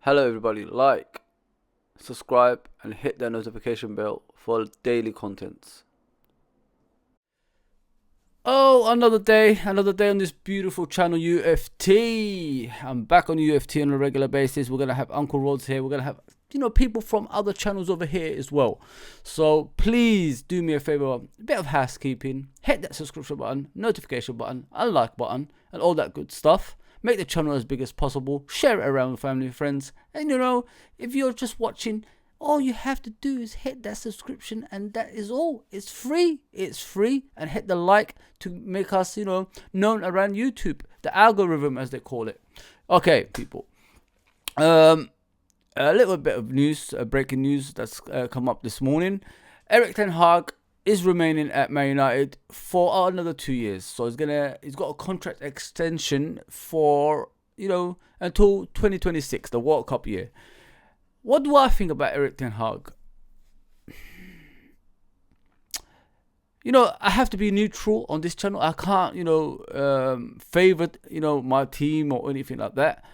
Hello everybody, like, subscribe and hit that notification bell for daily contents. Oh, another day on this beautiful channel UFT. I'm back on UFT on a regular basis. We're going to have Uncle Rods here. We're going to have, people from other channels over here as well. So please do me a favor, a bit of housekeeping. Hit that subscription button, notification button, and like button, and all that good stuff. Make the channel as big as possible. Share it around with family and friends. And if you're just watching, all you have to do is hit that subscription, and that is all. It's free. It's free. And hit the like to make us, known around YouTube. The algorithm, as they call it. Okay, people. A little bit of news, breaking news that's come up this morning. Erik Ten Hag is remaining at Man United for another 2 years. So he's got a contract extension for, until 2026, the World Cup year. What do I think about Erik Ten Hag? I have to be neutral on this channel. I can't, favor, my team or anything like that.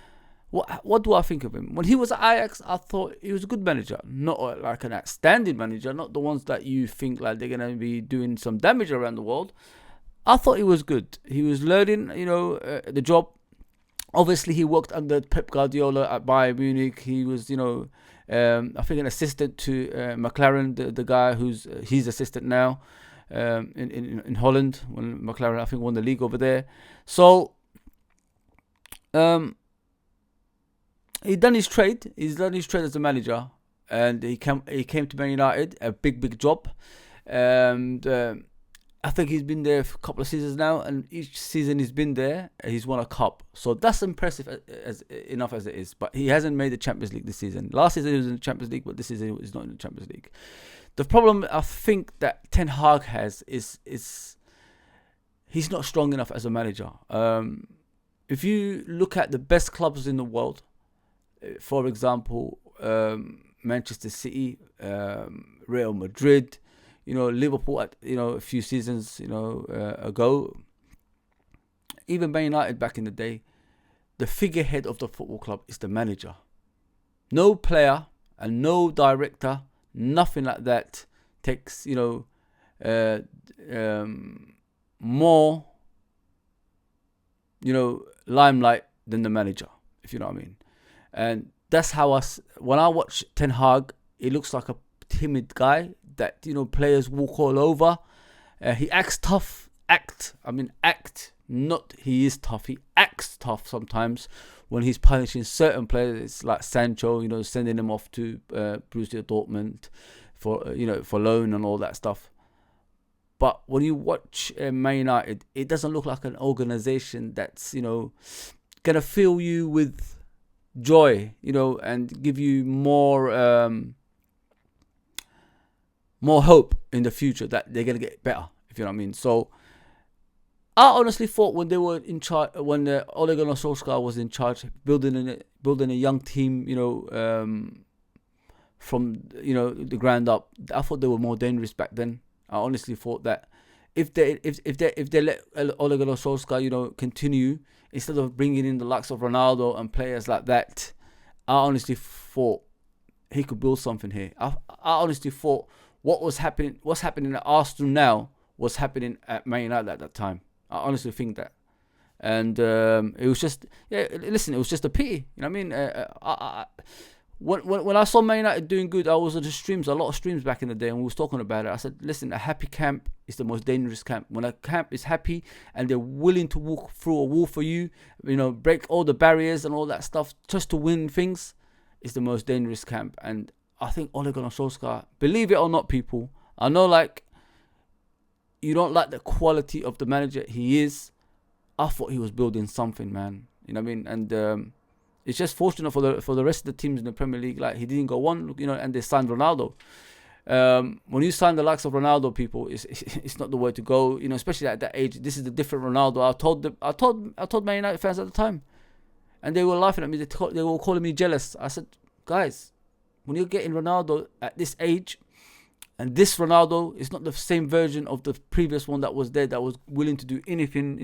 What do I think of him? When he was at Ajax, I thought he was a good manager. Not like an outstanding manager. Not the ones that you think like they're going to be doing some damage around the world. I thought he was good. He was learning, the job. Obviously, he worked under Pep Guardiola at Bayern Munich. He was, I think an assistant to McLaren, the guy who's his assistant now in Holland, when McLaren, I think, won the league over there. So, he's done his trade. He's done his trade as a manager, and he came to Man United, a big job, and I think he's been there for a couple of seasons now, and each season he's been there, he's won a cup. So that's impressive enough as it is. But he hasn't made the Champions League this season. Last season he was in the Champions League, but this season he's not in the Champions League. The problem I think that Ten Hag has is he's not strong enough as a manager. If you look at the best clubs in the world, for example, Manchester City, Real Madrid, Liverpool at a few seasons ago, even Man United back in the day, the figurehead of the football club is the manager. No player and no director, nothing like that takes more limelight than the manager, if you know what I mean. And that's how when I watch Ten Hag, he looks like a timid guy that players walk all over. He acts tough. Not he is tough. He acts tough sometimes when he's punishing certain players. It's like Sancho, sending him off to Borussia Dortmund for for loan and all that stuff. But when you watch Man United, it doesn't look like an organization that's gonna fill you with joy, and give you more hope in the future that they're gonna get better, if you know what I mean. So I honestly thought when they were in charge, when Ole Gunnar Solskjaer was in charge, building a young team, from the ground up, I thought they were more dangerous back then. I honestly thought that if they let Ole Gunnar Solskjaer continue, instead of bringing in the likes of Ronaldo and players like that, I honestly thought he could build something here. I honestly thought what's happening at Arsenal now was happening at Man United at that time. I honestly think that. And it was just, it was just a pity. You know what I mean? When I saw Man United doing good, I was on the streams, a lot of streams back in the day, and we was talking about it. I said, listen, a happy camp is the most dangerous camp. When a camp is happy and they're willing to walk through a wall for you, break all the barriers and all that stuff just to win things, is the most dangerous camp. And I think Ole Gunnar Solskjaer, believe it or not, people, I know you don't like the quality of the manager he is. I thought he was building something, man. You know what I mean? And it's just fortunate for the rest of the teams in the Premier League. Like, he didn't go on, and they signed Ronaldo. When you sign the likes of Ronaldo, people, it's not the way to go. Especially at that age. This is the different Ronaldo. I told Man United fans at the time, and they were laughing at me. They were calling me jealous. I said, guys, when you're getting Ronaldo at this age, and this Ronaldo is not the same version of the previous one that was there, that was willing to do anything,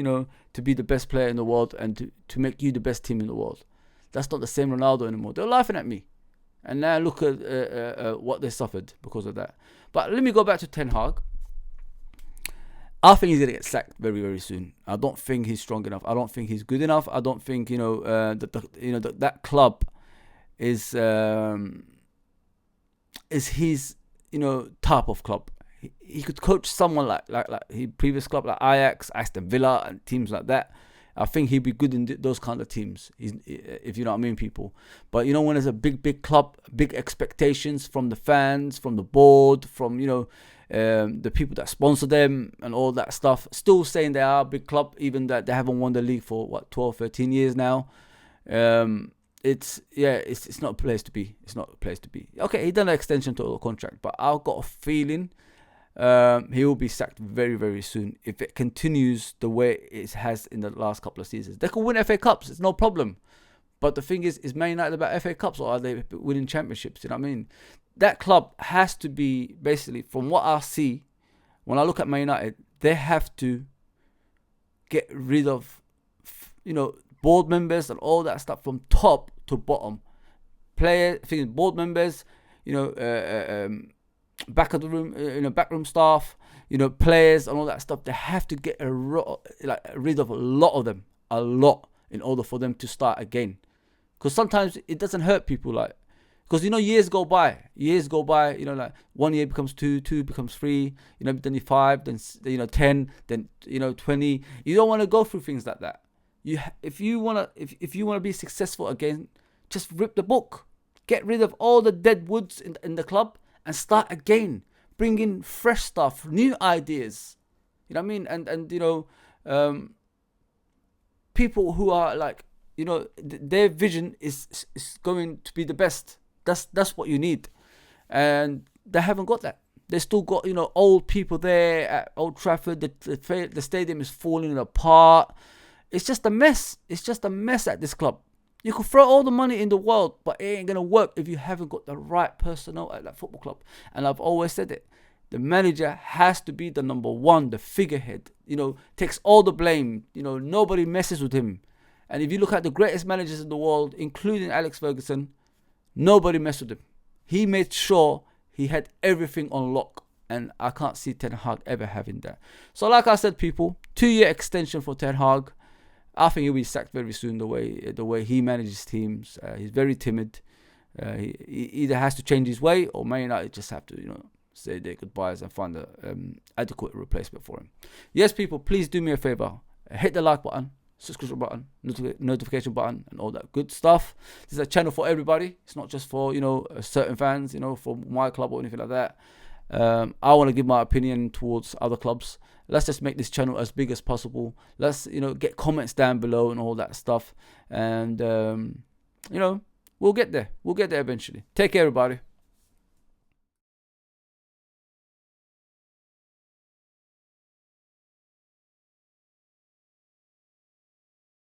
to be the best player in the world and to make you the best team in the world. That's not the same Ronaldo anymore. They're laughing at me. And now look at what they suffered because of that. But let me go back to Ten Hag. I think he's going to get sacked very, very soon. I don't think he's strong enough. I don't think he's good enough. I don't think, that club is his, type of club. He could coach someone like his previous club, like Ajax, Aston Villa, and teams like that. I think he'd be good in those kind of teams, if you know what I mean, people. But when there's a big club, big expectations from the fans, from the board, from the people that sponsor them and all that stuff, still saying they are a big club, even that they haven't won the league for 12, 13 years now. It's not a place to be. It's not a place to be. Okay, he done an extension to the contract, but I've got a feeling he will be sacked very, very soon if it continues the way it has in the last couple of seasons. They can win FA Cups, it's no problem. But the thing is Man United about FA Cups, or are they winning championships? You know what I mean? That club has to be, basically, from what I see, when I look at Man United, they have to get rid of, board members and all that stuff from top to bottom. Board members, back of the room, backroom staff, players and all that stuff. They have to get rid of a lot of them, in order for them to start again. Because sometimes it doesn't hurt people, because years go by, like 1 year becomes 2 becomes 3, then 5, then 10, then 20. You don't want to go through things like that. If you want to be successful again, just rip the book, get rid of all the dead woods in the club, and start again. Bring in fresh stuff, new ideas. You know what I mean? And people who are their vision is going to be the best. That's what you need. And they haven't got that. They still got, old people there at Old Trafford. The stadium is falling apart. It's just a mess. It's just a mess at this club. You could throw all the money in the world, but it ain't going to work if you haven't got the right personnel at that football club. And I've always said it. The manager has to be the number one, the figurehead. Takes all the blame. Nobody messes with him. And if you look at the greatest managers in the world, including Alex Ferguson, nobody messed with him. He made sure he had everything on lock. And I can't see Ten Hag ever having that. So like I said, people, 2-year extension for Ten Hag. I think he'll be sacked very soon. The way he manages teams, he's very timid. He either has to change his way, or Man United just have to, say their goodbyes and find an adequate replacement for him. Yes, people, please do me a favor. Hit the like button, subscription button, notification button, and all that good stuff. This is a channel for everybody. It's not just for certain fans, for my club or anything like that. I want to give my opinion towards other clubs. Let's just make this channel as big as possible. Let's get comments down below and all that stuff, and we'll get there. We'll get there eventually. Take care, everybody.